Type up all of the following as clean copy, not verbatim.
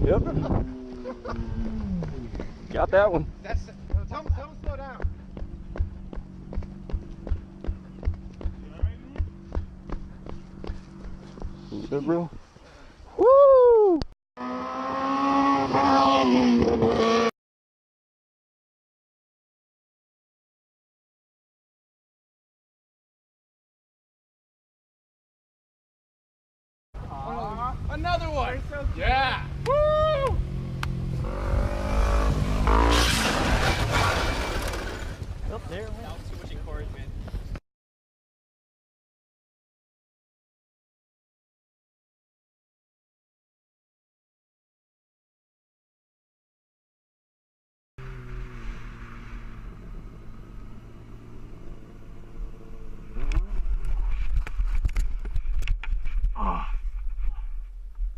Yep. Got that one. Tell him slow down. Good, bro. Woo! Another one. Yeah. Woo! Up there. That was too much encouragement.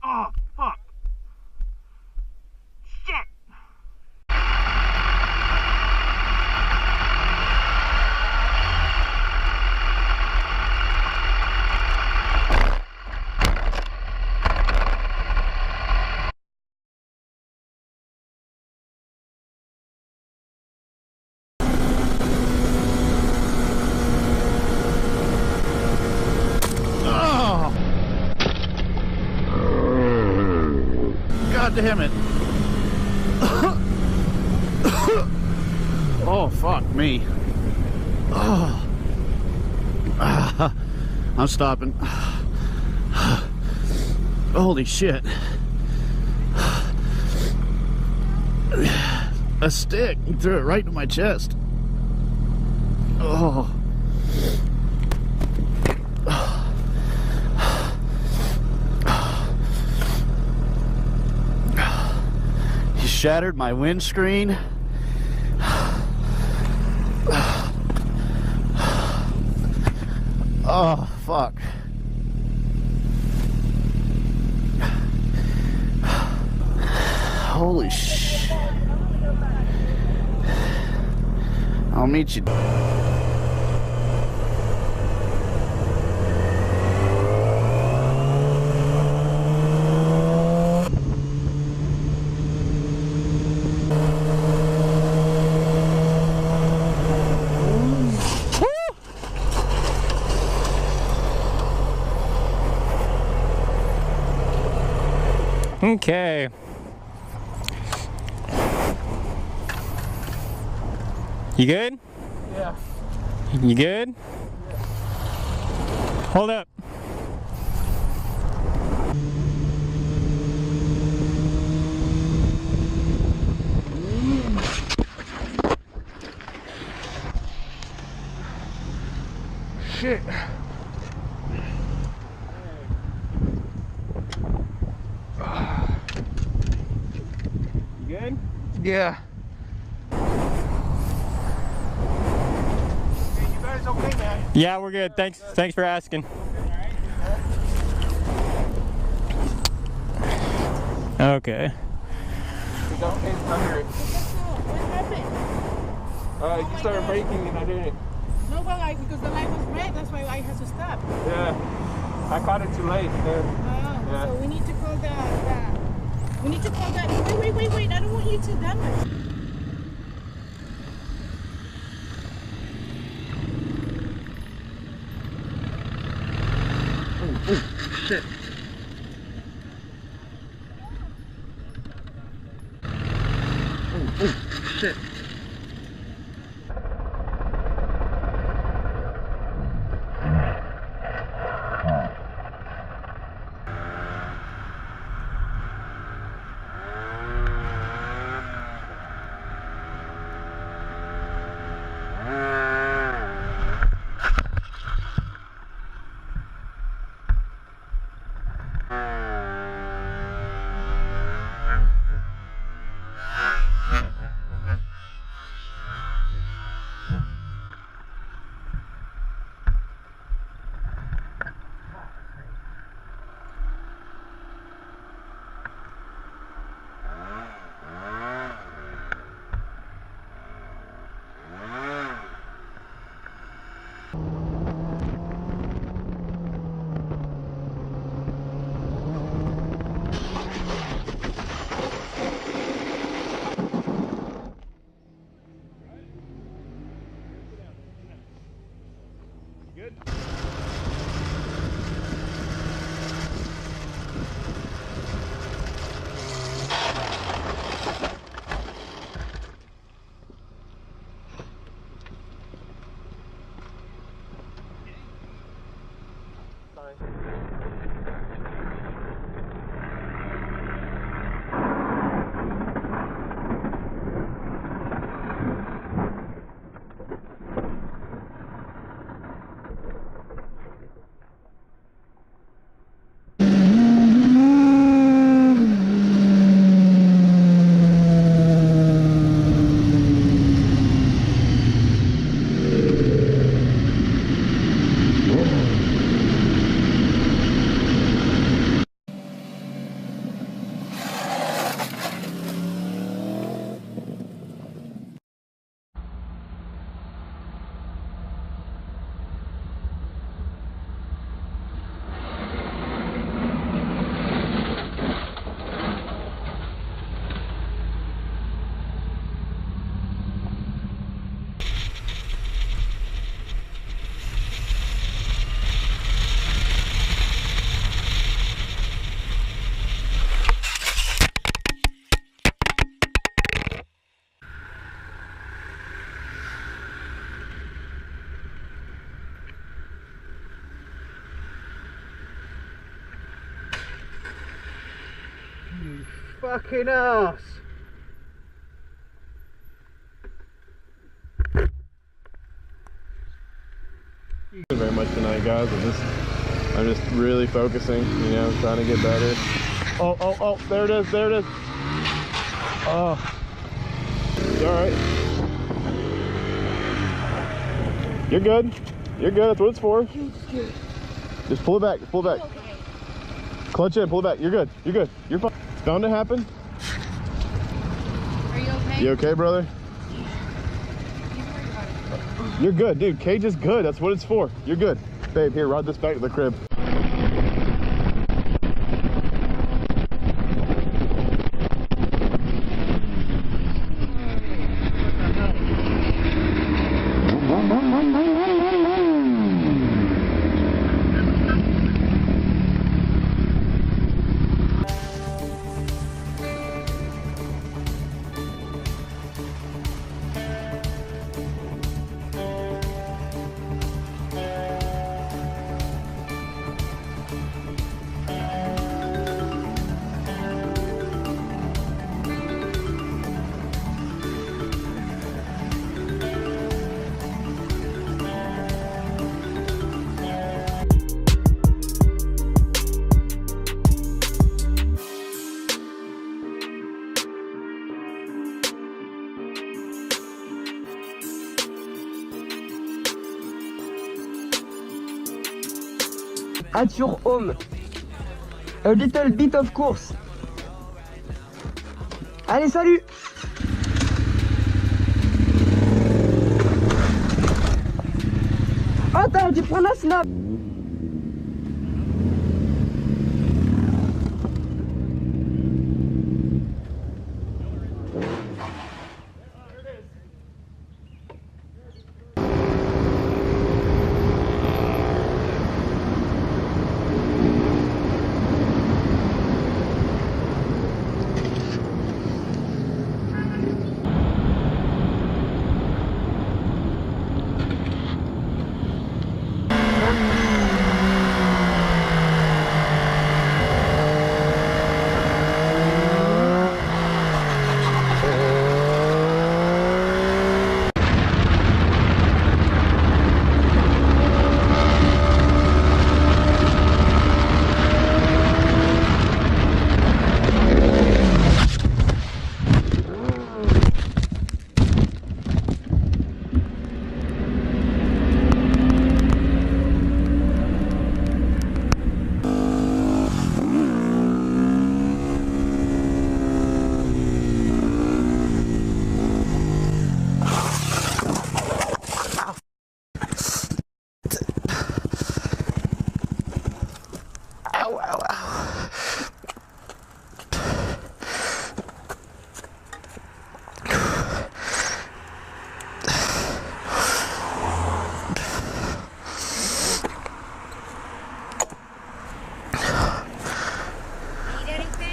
Oh, fuck. Shit. God damn it. Oh, fuck me. Oh. I'm stopping. Holy shit. A stick threw it right to my chest. Oh. He shattered my windscreen. Oh, fuck. Holy sh... I'll meet you. Okay. You good? Yeah. You good? Yeah. Hold up. Shit. You good? Yeah. Hey, you guys okay, man? Yeah, we're good. Thanks for asking. Okay. It's okay, I'm here. What happened? You started braking and I didn't. No, well, because the light was red, that's why I had to stop. Yeah. I caught it too late. Yeah. So we need to call we need to call that. Wait, I don't want you to damage. Oh, shit. Oh, shit. Fucking ass. Very much tonight, guys. I'm just really focusing, you know, trying to get better. Oh, there it is, there it is. Oh, it's all right. You're good. You're good. That's what it's for. Just pull it back. Just pull it back. Clutch in. Pull it back. You're good. You're good. You're fine. It's bound to happen. Are you okay? You okay, brother? You're good, dude. Cage is good. That's what it's for. You're good. Babe, here, ride this back to the crib. At your home. A little bit of course. Allez, salut! Oh, t'as dû prendre la snap!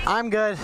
I'm good.